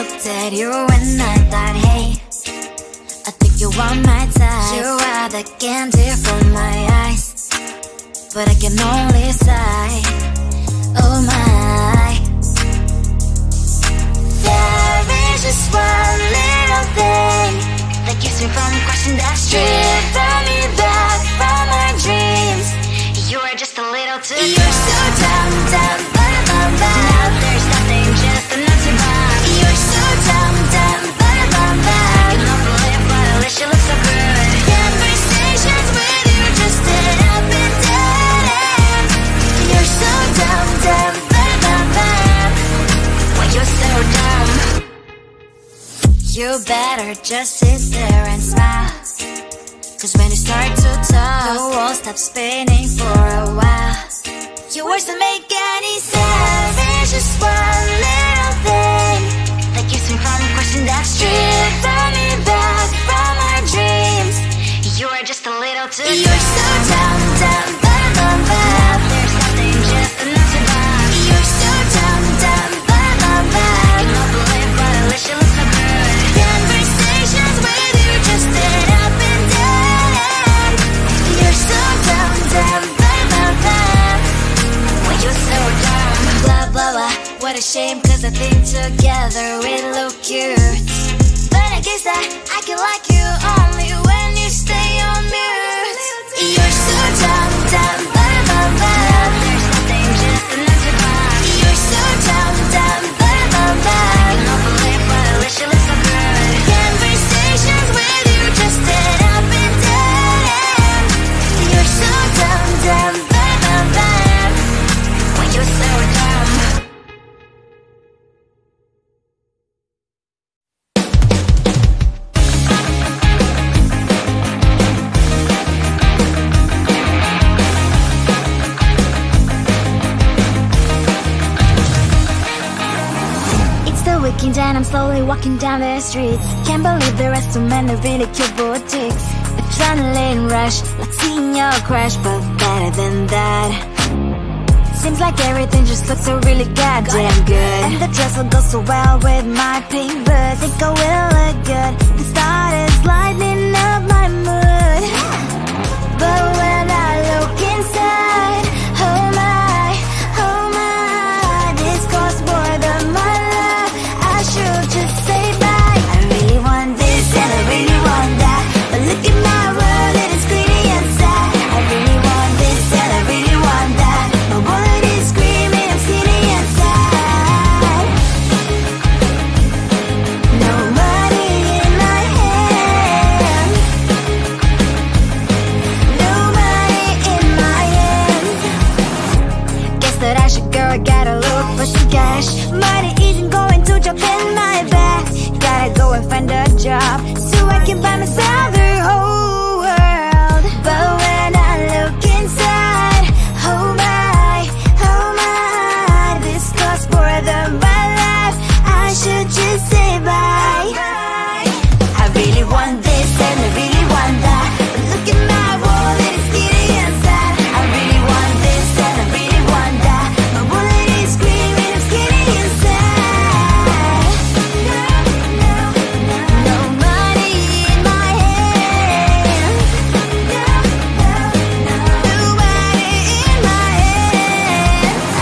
looked at you and I thought, hey, I think you want my type. You are the candy from my eyes, but I can only sigh. Oh my. There is just one little thing that keeps me from crossing that street. Turn me back from my dreams. You are just a little too close. You're so dumb, dumb, ba-da-bum-bum. Now there's nothing, just a nut to bomb. You're so dumb, dumb, ba-da-bum-bum. I can overlive, but at least you look so good. Conversations with you just end up in dead ends. You're so dumb, dumb, ba-da-bum-bum. When you're so dumb, you better just sit there and smile. Cause when you start to talk, the world stops spinning for a while. Your words don't make any sense. There's just one little thing that keeps me from crossing that street. Turn me back from my dreams. You are just a little too close. You're so dumb, dumb, ba-da-bum-bum. There's nothing, just enough to bomb. You're so dumb, dumb, ba-da-bum-bum. I can not believe, but at least you look so good. Conversations with you just end up in dead end. You're so dumb, dumb, ba-da-bum-bum. When you're so dumb. Blah, blah, blah. What a shame, cause I think together we look cute. But I guess that I can like you only when you stay on mute. You're so dumb, dumb, ba-da-bum-bum. There's nothing, just enough to bomb. You're so dumb, dumb, ba-da-bum-bum. I can not believe, but at least you look so good. Conversations with you just end up in dead end. You're so dumb, dumb, ba-da-bum-bum. When you're so dumb. And I'm slowly walking down the streets. Can't believe there are so many really cute boutiques. Adrenaline rush, like seeing your crush, but better than that. Seems like everything just looks so really goddamn good. And the dress will go so well with my pink boots. Think I will look good. The start is lighting up my mood. But when I look inside, oh my, this costs more than my life. I should just say bye. I really want this and I really want that, but look at my world, it is pretty inside. I really want this and I really want that. My wallet is screaming, I'm skinny inside. No money in my hand. No money in my hand. Guess that I should go, I gotta look for some cash. Money isn't going to jump in my bag. Gotta go and find a job so I can buy myself the whole world. But when I look inside, oh my, this costs more than my life. I should just say bye. I really want this and I really want that, but look at my wallet, it's skinny inside. I really want this and I really want that. My wallet is screaming, I'm skinny inside. No money in my hand. No money in my hand.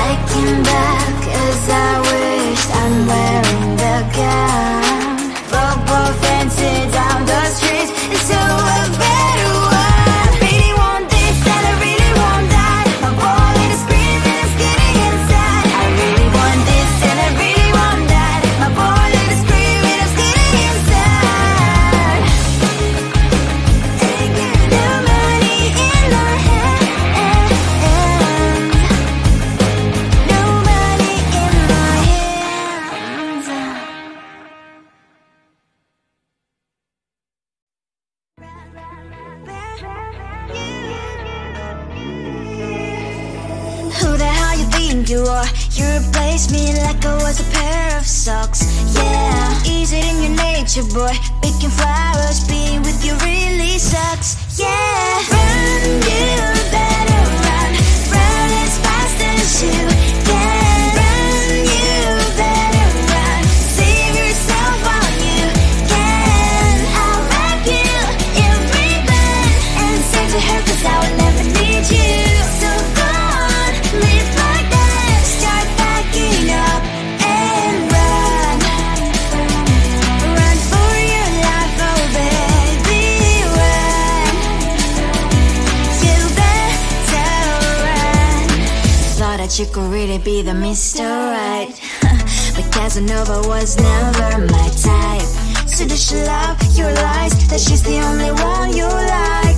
I came back as I wished. I'm wearing the gown. Football fancy down the street, so a better one. Really want this and I really want that. My wallet is screaming, I'm skinny inside. I really want this and I really want that. My wallet is screaming, I'm skinny inside. No money in my hand. No money in my hands. Who the hell you think you are? You replaced me like I was a pair of socks. Yeah, is it in your nature, boy? Picking flowers, being with you really sucks. Yeah, run, you better run. Run as fast as you can. Run, you better run. Save yourself. that you could really be the Mr. Right. But Casanova was never my type. So does she love your lies, that she's the only one you like?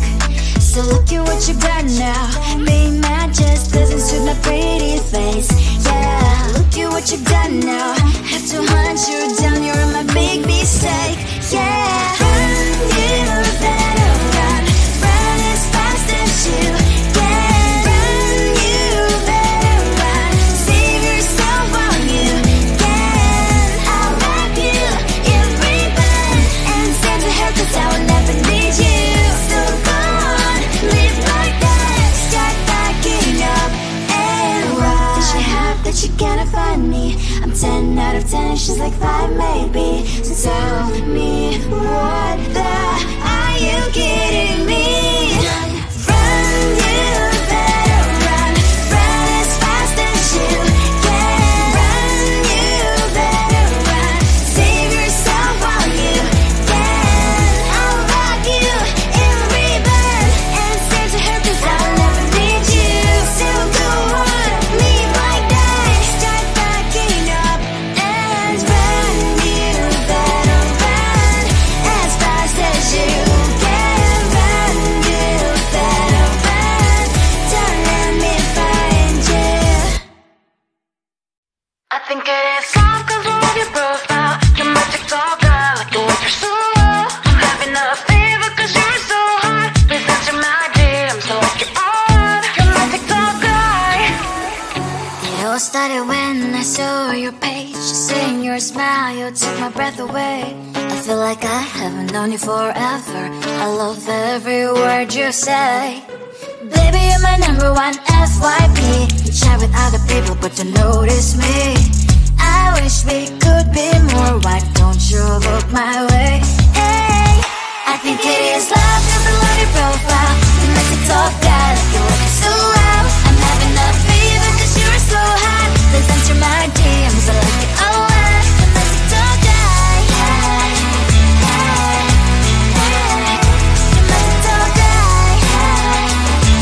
So look at what you've done now. Being mad just doesn't suit my pretty face. Yeah, look at what you've done now. Have to hunt you down, you're my big mistake. Yeah, run, you better run. Run as fast as you can. Run, you better run. Save yourself while you can. I'll wrap you in ribbon and send to her, 'cause I will never need you. So go on, live like that. Start backing up and run. Does she have that you cannot find me? I'm 10 out of 10, she's like 5 maybe. So tell me, what the, are you kidding me? Run, you better run. Run as fast as you can. Run, you better run. Save yourself while you can. I'll wrap you in ribbon and send to her, 'cause I'll never need you. So go on, leave like that. Start backing up and run. You better run as fast as you can. Run, you better run. Don't let me find you. I think it is love 'cause I love your profile. You're my TikTok guy, like the way you're so low. I'm having a fever 'cause you're so hot. Please answer my DMs, so like you're on. You're my TikTok guy. It all started when I saw your page. Seeing your smile, you took my breath away. I feel like I haven't known you forever. I love every word you say. Baby, you're my number one FYP. You chat with other people but don't notice me. I wish we could be more. Why don't you look my way? Hey, I think it is love 'cause I love your profile. You make me talk guy, like you're looking so well. I'm having a fever 'cause you're so hot. Please answer my DMs, I like it a lot. I'm a TikTok guy. Hey, hey, hey. You're my TikTok guy. Hey, hey,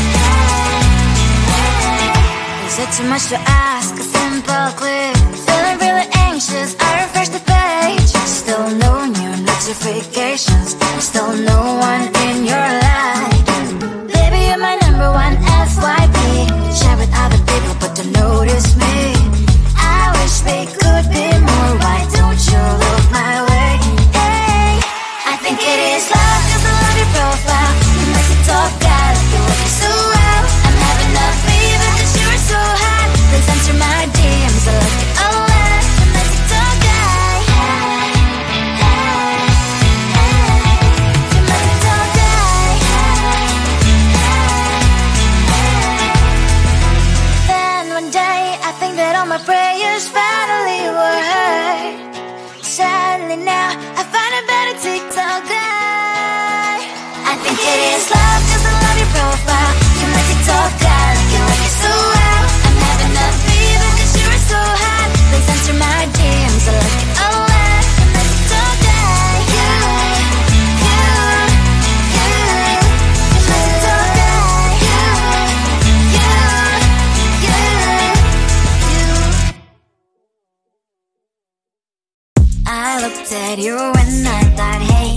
hey. Is it too much to ask? A simple click. Feeling really anxious, I refresh the page. Still no new notifications. Still no one in your life. Baby, you're my number one FYP. Share with other people but don't notice me. I wish we could be more. Why don't you look my way? Hey, I think it is love 'cause I love your profile. You make me talk guy, like you're looking so well. I'm having a fever 'cause you're so hot. Please answer my DMs, I like it a lot. I'm a TikTok guy. Hey, hey, hey. You're my TikTok guy. Hey, hey, hey. Then one day I think that all my prayers finally were heard. Sadly now I find a better TikTok guy. I think it is love 'cause I love your profile. You're my TikTok guy, like you like it so well. I'm having a fever 'cause you're so hot. Please answer my DMs, I like it a lot. I'm a TikTok guy. You, you, you. You're my TikTok guy. You, you, you, you. I looked at you and I thought, hey,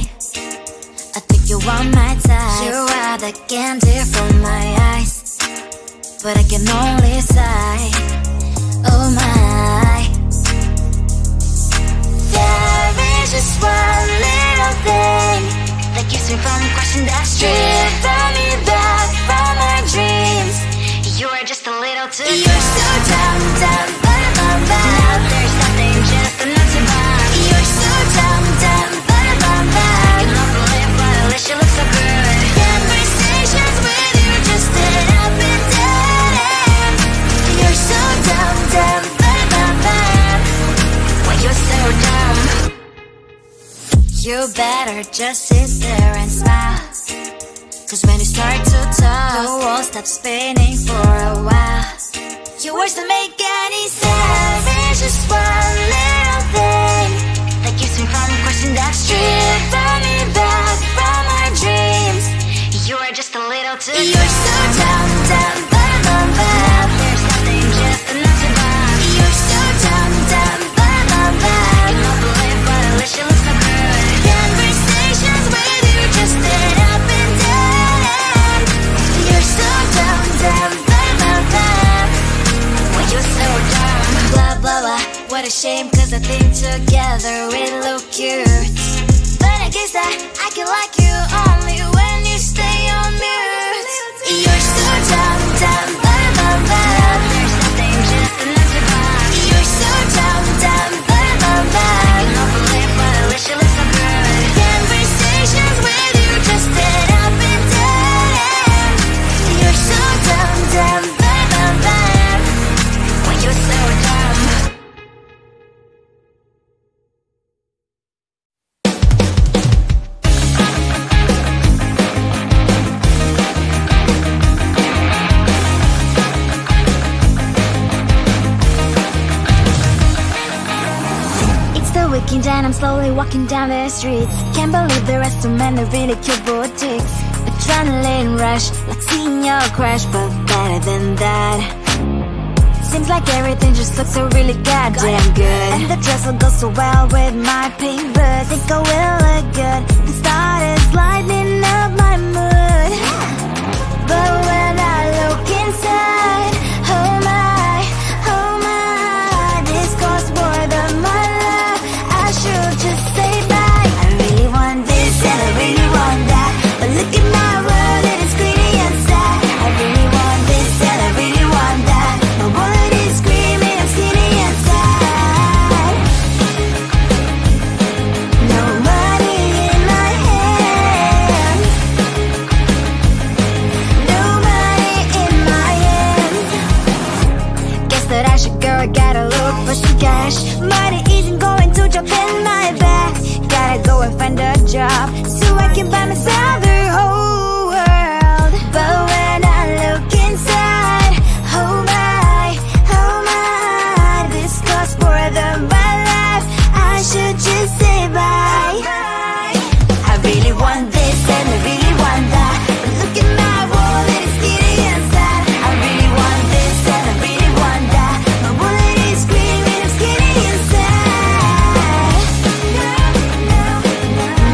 I think you want my type. You are the candy from my eyes, but I can only sigh. Oh my. There is just one little thing that keeps me from crossing that street. Drive me back from my dreams. You are just a little too close. You're so dumb, dumb, but I'm bad. Now there's nothing, just enough to buy. You're so dumb, dumb, but I'm bad. You love to live, but at least you look so good. Conversations with you just end up in dead end. You're so dumb, dumb, but I'm bad. Why you're so dumb? You better just sit there and smile, 'cause when you start to talk, the world stops spinning for a while. Your words don't make any sense. There's just one little thing that keeps me from crossing that street. Turn me back from my dreams. You are just a little too. You're so dumb, dumb, but I'm bad. There's nothing, just shame, cause I think together we look cute. But I guess that I can like you only when you stay on mute. You're so dumb, dumb, blah, blah, blah. There's nothing just enough to buy. You're so dumb, dumb, blah, blah, blah. I can not believe, but I wish you looked so good. Conversations with you just dead up and dead. You're so dumb, dumb, blah, blah, blah. When you're so dumb. And I'm slowly walking down the streets. Can't believe there are so many really cute boutiques. Adrenaline rush, like seeing your crush, but better than that. Seems like everything just looks so really goddamn good. And the dress will go so well with my pink boots. Think I will look good. The start is lighting up my mood. But when I look inside, oh my, this costs more than my life. I should just say bye. I really want this and I really want that, but look at my world, it is greedy inside. I really want this and I really want that. My wallet is screaming, I'm skinny inside. No money in my hand. No money in my hand. Guess that I should go, I gotta look for some cash. Money isn't going to jump in my back. Gotta go and find a job so I can buy myself the whole world. But when I look inside, oh my, this costs more than my life. I should just say bye. I really want this and I really want that, but look at my wallet, it's skinny inside. I really want this and I really want that. My wallet is screaming, I'm skinny inside.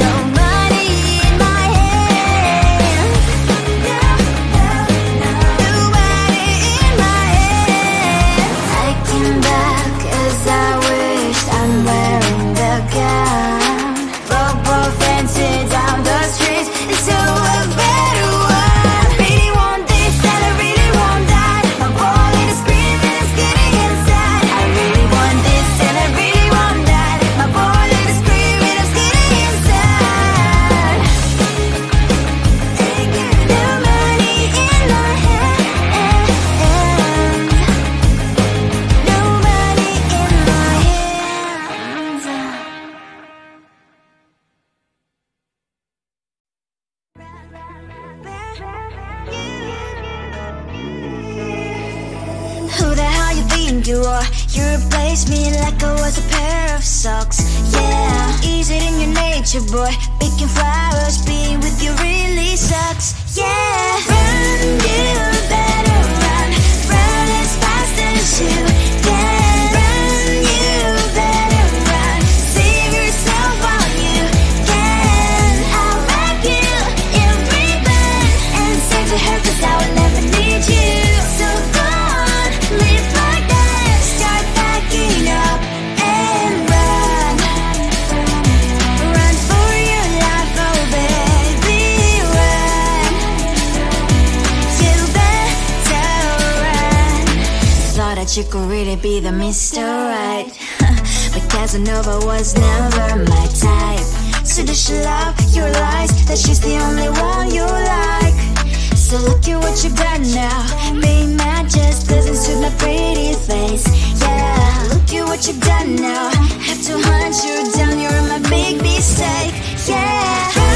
No money in my hand. No money in my hand. I came back 'cause I wished I'm wearing the gown. Robo fancy down the streets into a better one. I really want this and I really want that. My wallet is screaming, it's getting inside. I really want this and I really want that. My wallet is screaming, it's getting inside. No money in my hand. No money in my hands. Who the hell you think you are? You replaced me like I was a pair of socks. Yeah, is it in your nature, boy? Picking flowers, being with you really sucks. Yeah, run, you better run. Run as fast as you can. Run, you better run. Save yourself while you can. I'll wrap you in ribbon and send to her 'cause I will never need you. So go on, live like that. Start packing up and run. Run for your life, oh baby, run. You better run. Thought that you could really be the Mr. Right, but Casanova was never my type. So does she love your lies, that she's the only one you like? So look at what you've done now. Being mad just doesn't suit my pretty face. Yeah, look at what you've done now. Have to hunt you down, you're my big mistake. Yeah.